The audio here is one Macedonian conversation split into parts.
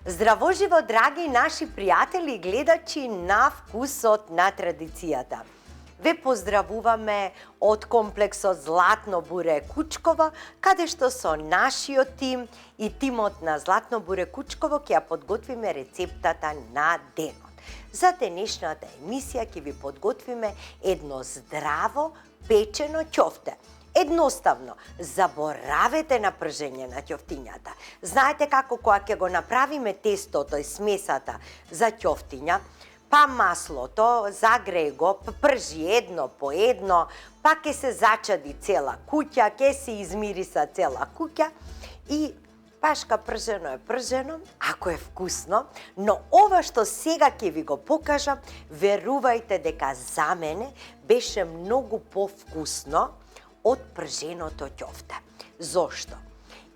Здраво живо, драги наши пријатели и гледачи на Вкусот на традицијата. Ве поздравуваме од комплексот Златно буре Кучково, каде што со нашиот тим и тимот на Златно буре Кучково ќе ја подготвиме рецептата на денот. За денешната емисија ќе ви подготвиме едно здраво печено ќофте. Едноставно, заборавете на пржење на ќофтињата. Знаете како кога ќе го направиме тестото и смесата за ќофтиња, па маслото, загреј го, пржи едно по едно, па ќе се зачади цела куќа, ќе се измириса цела куќа и пашка пржено е пржено, ако е вкусно, но ова што сега ќе ви го покажам, верувајте дека за мене беше многу повкусно од прженото ќофте. Зошто?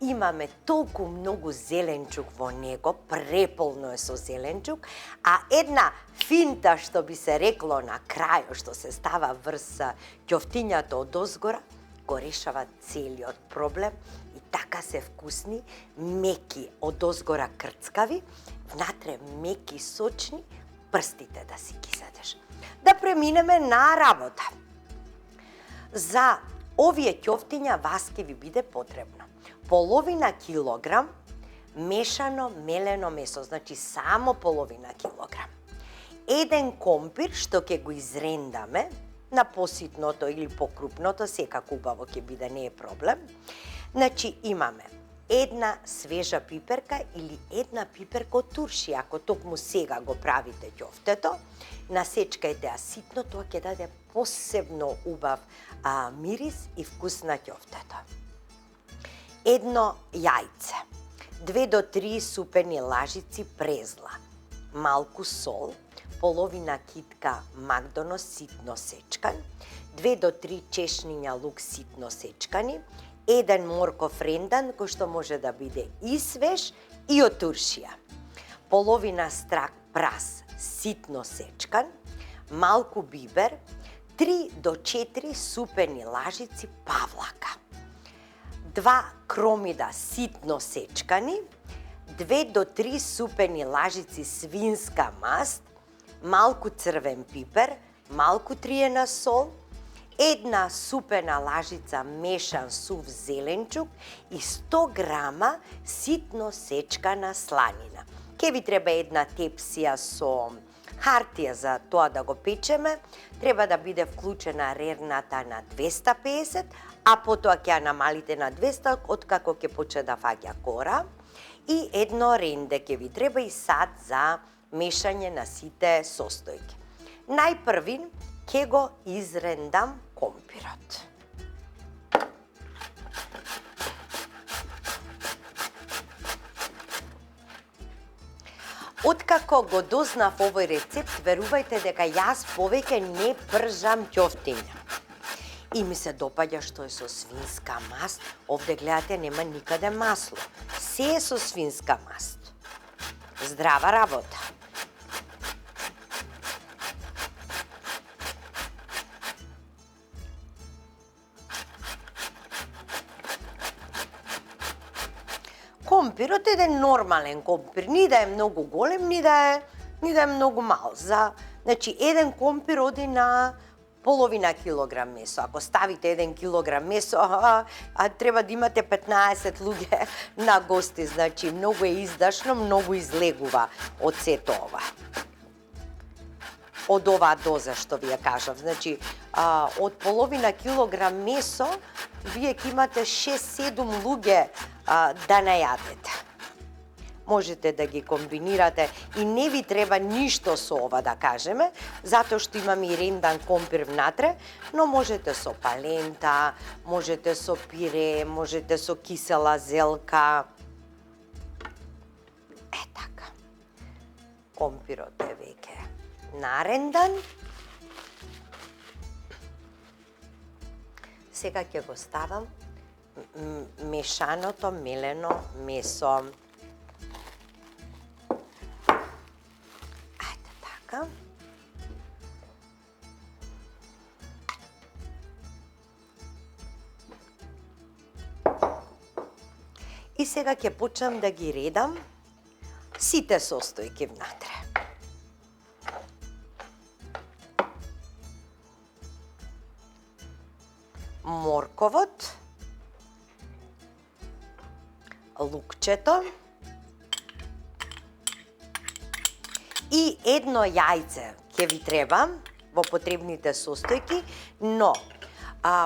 Имаме толку многу зеленчук во него, преполно е со зеленчук, а една финта, што би се рекло на крајот, што се става врз ќофтињата од озгора, го решава целиот проблем и така се вкусни, меки од озгора крцкави, внатре меки сочни, прстите да си ги задеш. Да преминеме на работа. За овие ќофтиња вас ќе ви биде потребно половина килограм мешано мелено месо, значи само половина килограм. Еден компир што ќе го изрендаме на поситното или покрупното, секако убаво ќе биде, не е проблем. Значи имаме една свежа пиперка или една пиперка од турши, ако токму сега го правите ќофтето, насечкајте ја ситно, тоа ќе даде посебно убав мирис и вкус на ќофтето. Едно јајце, 2 до 3 супени лажици презла, малку сол, половина китка макдонос ситно сечкан, 2 до 3 чешниња лук ситно сечкани, еден морков рендан кој што може да биде и свеж и од туршија, половина страк прас ситно сечкан, малку бибер, 3 до 4 супени лажици павлака, 2 кромида ситно сечкани, 2 до 3 супени лажици свинска маст, малку црвен пипер, малку триена сол, една супена лажица мешан сув зеленчук и 100 грама ситно сечкана сланина. Ке ви треба една тепсија со хартија за тоа да го печеме, треба да биде вклучена рерната на 250, а потоа ќе ја намалите на 200 откако ќе почне да фаќа кора, и едно ренде ќе ви треба и сад за мешање на сите состојки. Најпрви ќе го изрендам компирот. Откако го дознав овој рецепт, верувајте дека јас повеќе не пржам ќофтиња. И ми се допаѓа што е со свинска маст. Овде гледате нема никаде масло. Се е со свинска маст. Здрава работа. Компирот е еден нормален компир, ни да е многу голем, ни да е многу мал. Значи, еден компир оди на половина килограм месо. Ако ставите 1 килограм месо, треба да имате 15 луѓе на гости. Значи, многу е издашно, многу излегува од сето ова. Од оваа доза што ви ја кажав. Значи, од половина килограм месо, вие ќе имате 6-7 луѓе да најадете. Можете да ги комбинирате и не ви треба ништо со ова, да кажеме, затоа што имаме и рендан компир внатре, но можете со палента, можете со пире, можете со кисела зелка. Така. Компирот е веќе нарендан. Сега ќе го ставам мешаното мелено месо. Ајде така. И сега ќе почнам да ги редам сите состојки внатре. Морковот, лукчето и едно јајце ќе ви треба во потребните состојки, но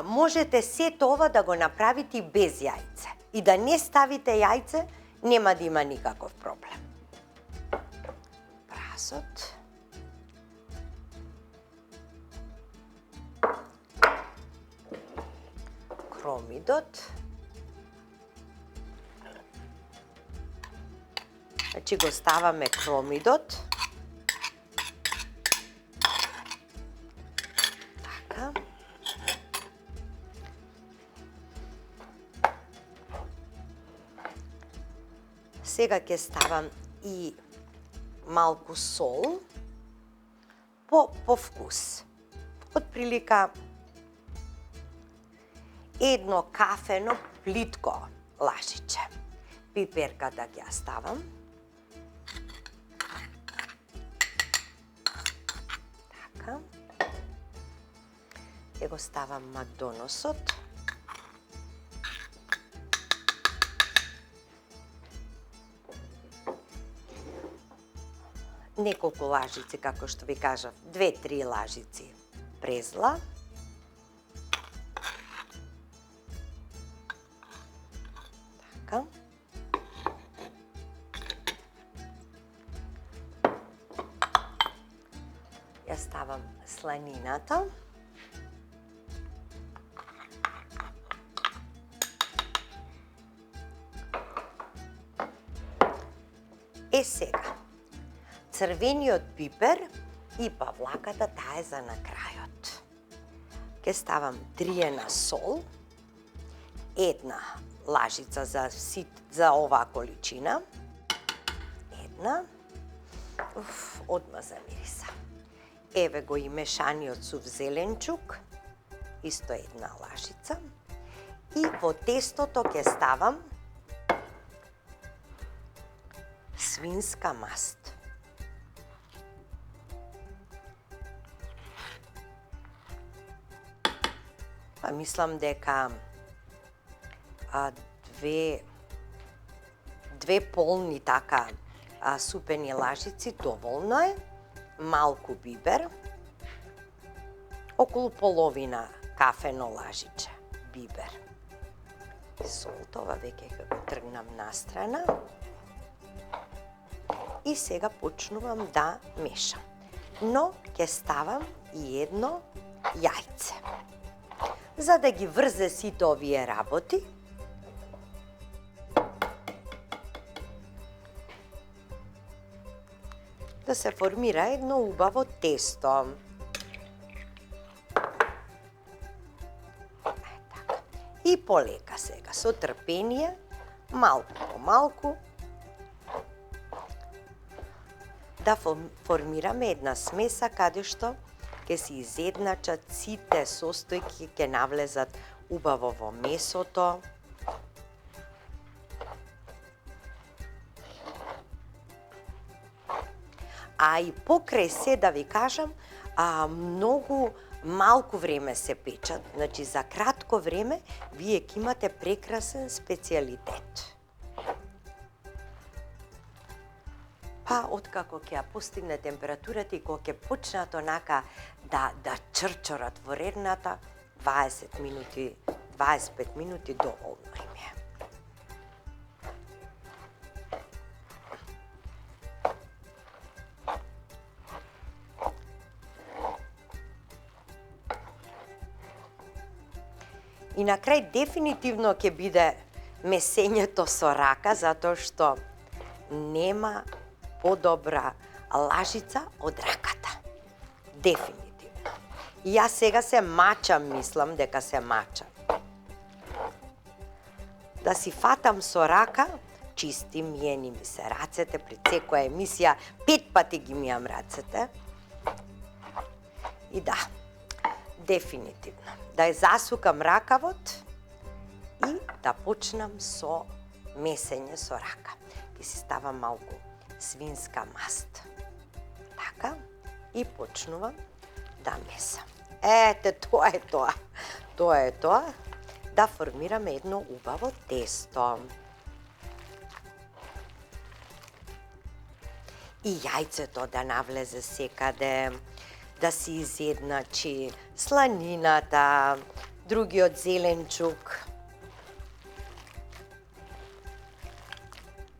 можете сето ова да го направите без јајце. И да не ставите јајце, нема да има никаков проблем. Прасот. Кромидот. Значи го ставаме кромидот. Така. Сега ќе ставам и малку сол по вкус. Отприлика едно кафено плитко лажиче. Пиперката ќе ја ставам. Така. Ќе го ставам макдоносот. Неколку лажици, како што ви кажав, 2-3 лажици презла. Така. Ја ставам сланината. Сега, црвениот пипер и павлаката, таа е за на крајот. Ке ставам триена сол, една лажица за оваа количина, една, одма замириса. Еве го и мешаниот сув зеленчук, исто една лажица. И во тестото ќе ставам свинска маст. Па мислам дека две полни така супени лажици доволно е, малку бибер, околу половина кафено лажиче бибер. Солт, ова веќе ќе го тргнам настрана. И сега почнувам да мешам. Но ќе ставам и едно јајце. За да ги врзе сите овие работи, да се формира едно убаво тесто. И полека сега, со трпение, малку по малку, да формираме една смеса каде што ќе се изедначат сите состојки, ќе навлезат убаво во месото. А и покрај се, да ви кажам, многу малку време се печат, значи за кратко време вие ќе имате прекрасен специјалитет. Па, откако ќе ја постигне температурата и кога ќе почнат онака да чрчорат во рерната, 20 минути, 25 минути доволно им е. И на крај дефинитивно ќе биде месењето со рака, затоа што нема подобра лажица од раката. Дефинитивно. И јас сега се мачам, мислам дека се мачам. Да си фатам со рака, чисти, миени ми се рацете, пред секоја емисија 5 пати ги мијам рацете. И да, дефинитивно. Да ја засукам ракавот и да почнам со месење со рака. Ќе си ставам малку свинска маст. Така, и почнувам да месам. Ете, тоа е тоа. Тоа е тоа. Да формираме едно убаво тесто. И јајцето да навлезе секаде, да се изедначи сланината, другиот зеленчук.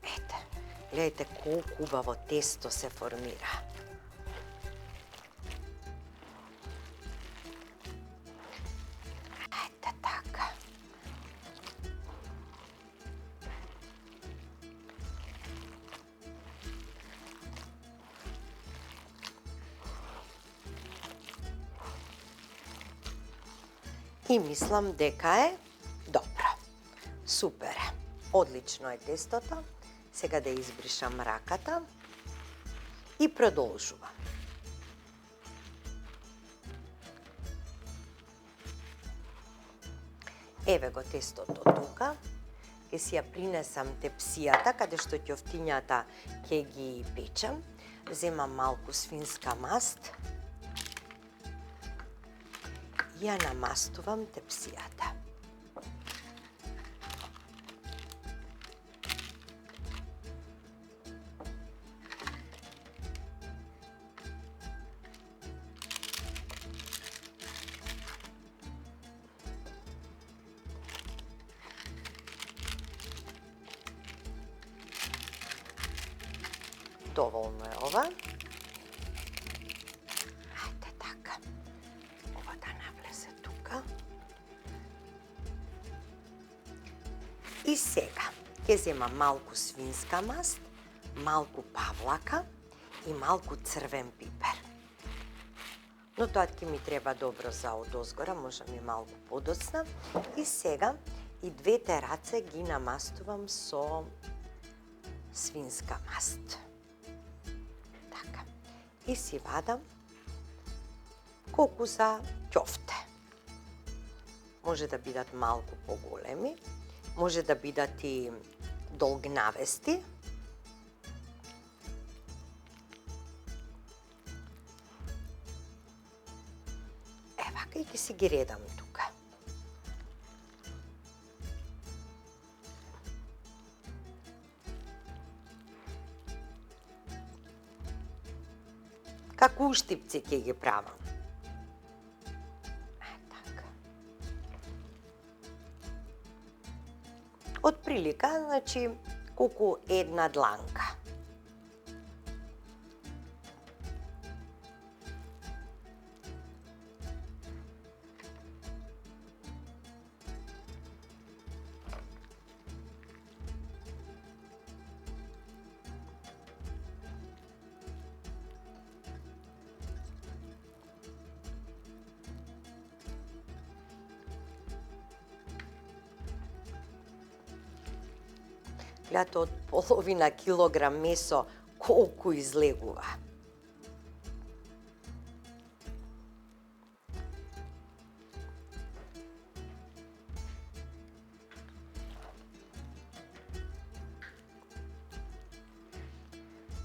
Ете, гледайте колку убаво тесто се формира. Ете така. И мислам дека е добро. Супер е. Одлично е тестото. Сега да избришам раката и продолжувам. Еве го тестото тука. Ќе си ја принесам тепсијата, каде што ќофтињата ќе ги печам. Земам малку свинска маст и ја намастувам тепсијата. Доволно е ова. Ајде така. Ова да навлезе тука. И сега ќе земам малку свинска маст, малку павлака и малку црвен пипер. Но тоа ќе ми треба добро за одозгора, можам и малку подоцна. И сега и двете раце ги намастувам со свинска маст. И си вадам колку за ќофте. Може да бидат малку поголеми, може да бидат и долгнавести. Евака и ќе си ги редам тука. Како уштипци ќе ги правам. Така. Од прилика, значи, колку една дланка. Гледате, од половина килограм месо колку излегува.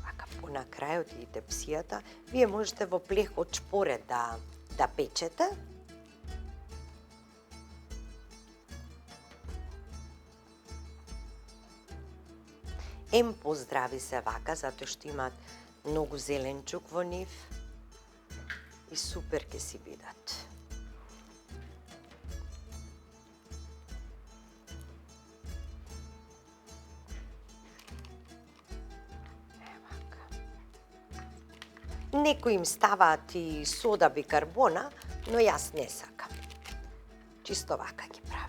Вака на крајот и тепсијата, вие можете во плех од шпоред да печете. Ем поздрави се вака, затоа што имаат многу зеленчук во нив и супер ќе си бидат. Некои им ставаат и сода бикарбона, но јас не сакам. Чисто вака ги правам.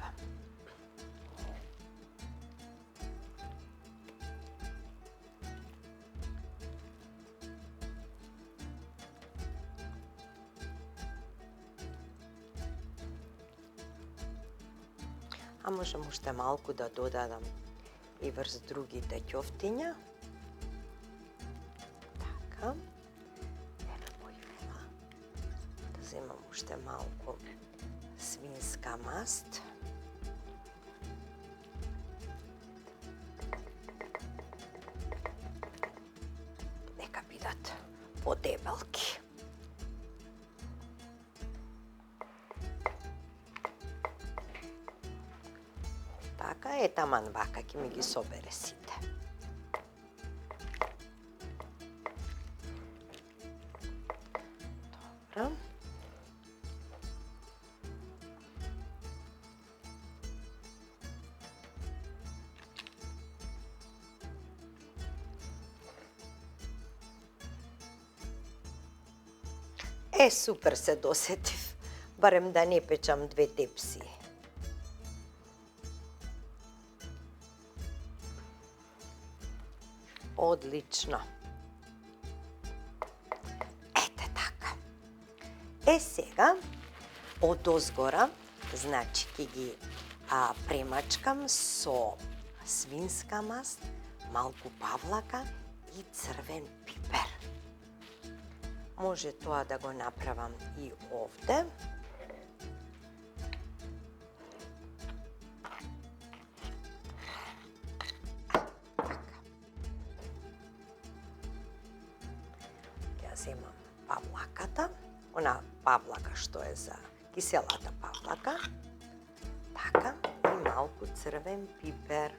А можам уште малку да додадам и врз другите ќофтиња. Така. Еве појува. Да земам уште малку свинска маст. подебелки. Така е, таман вака ќе ми ги собере сите. Добро. Супер се досетив, барем да не печам 2 тепсии. Одлично. Ете така. Сега, одозгора, значи ќе ги премачкам со свинска маст, малку павлака и црвен пипер. Може тоа да го направам и овде. Ја земам павлаката, она павлака што е за киселата павлака. Така, и малку црвен пипер.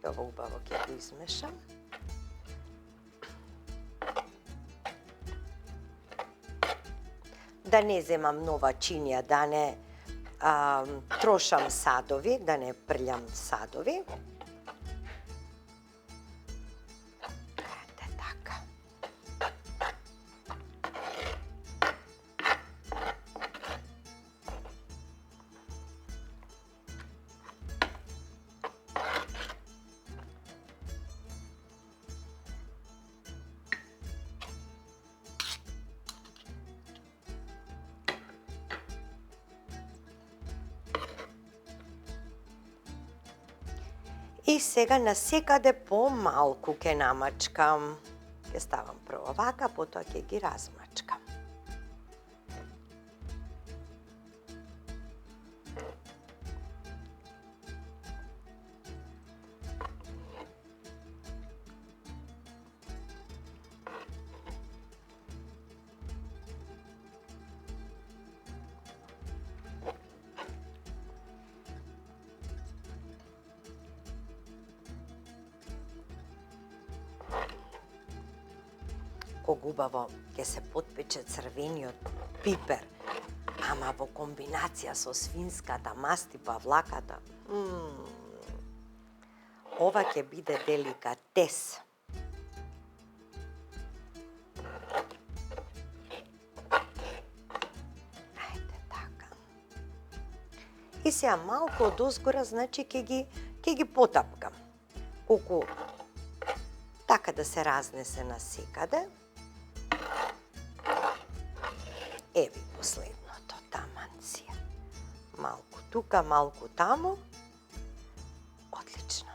Ово убаво ќе го измешам. Да не земам нова чинија, да не трошам садови, да не прљам садови. Ете така. И сега насекаде помалку ќе намачкам. Ќе ставам прво вака, потоа ќе ги размачкам. Колку убаво ќе се потпече црвениот пипер, ама во комбинација со свинската маст и павлаката. Ова ќе биде деликатес. Ајде така. И сега малку одозгора, значи ќе ги потапкам. Колку така да се разнесе насекаде. Еви последното, таман си е. Малку тука, малку таму. Одлично.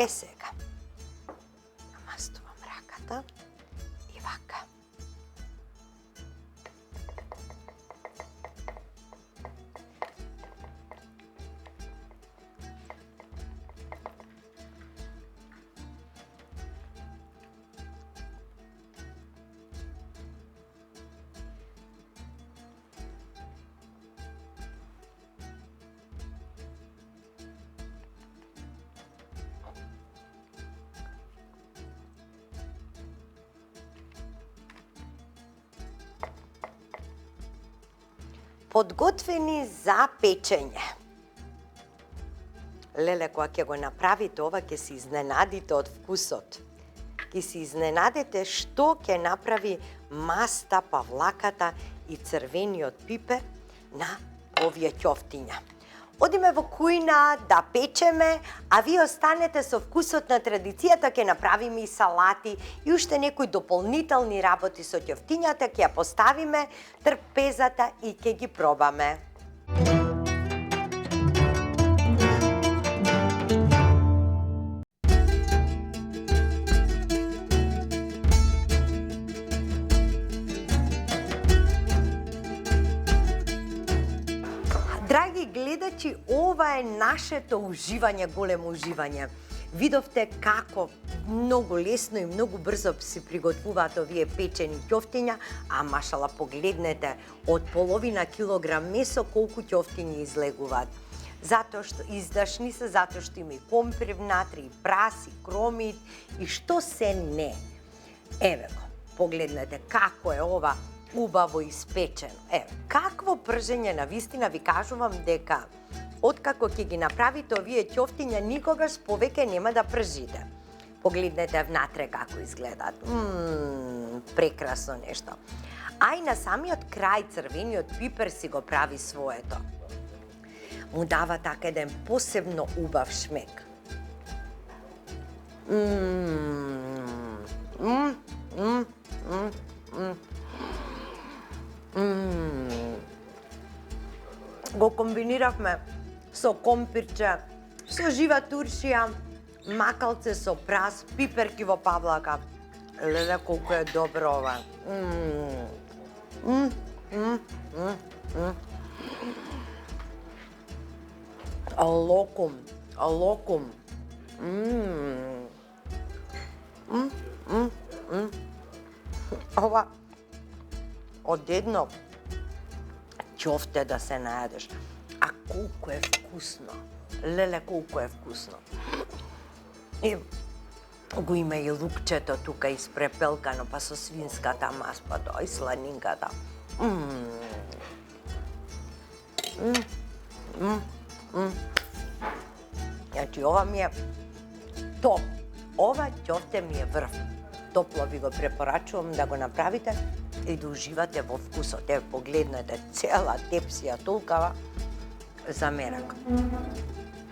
Сега, намастувам раката и вака. Подготвени за печење. Леле, кога ќе го направите ова, ќе се изненадите од вкусот. Ќе се изненадите што ќе направи маста, павлаката и црвениот пипер на овие ќофтиња. Одиме во кујна да печеме, а вие останете со вкусот на традицијата, ќе направиме и салати и уште некои дополнителни работи со ќофтињата, ќе ја поставиме трпезата и ќе ги пробаме. Драги гледачи, ова е нашето уживање, големо уживање. Видовте како многу лесно и многу брзо се приготвуваат овие печени ќофтиња, а машала погледнете, од половина килограм месо колку ќофтиња излегуваат. Затоа што издашни се, затоа што има и компир внатре, и прас, и кромит, и што се не. Еве го, погледнете како е ова убаво испечено. Еве, какво пржење, на вистина ви кажувам дека откако ќе ги направите овие ќофтиња, никогаш повеќе нема да пржите. Погледнете внатре како изгледаат. Прекрасно нешто. А и на самиот крај црвениот пипер си го прави своето. Му дава така еден посебно убав шмек. Го комбиниравме со компирче, со жива туршија, макалце со прас, пиперки во павлака. Леле колку е добро ова. Локум, локум. Ова одедно ќофте да се најадеш. А колку е вкусно. Леле колку е вкусно. И го има и лукчето тука испрепелкано, па со свинската маспа, и сланинката. Значи, ова ми е топ. Ова ќофте ми е врв. Топло ви го препорачувам да го направите и да уживате во вкусот. Еве, погледнете, цела тепсија толкава за мерак.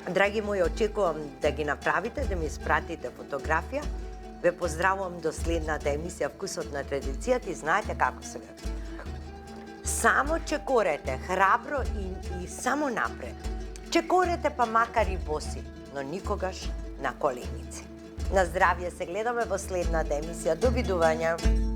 Драги мои, очекувам да ги направите, да ми испратите фотографија. Ве поздравувам до следната емисија Вкусот на традицијата и знаете како се ве. Само чекорете, храбро и само напред. Чекорете па макар и боси, но никогаш на коленици. На здравје, се гледаме во следната емисија. Довидување!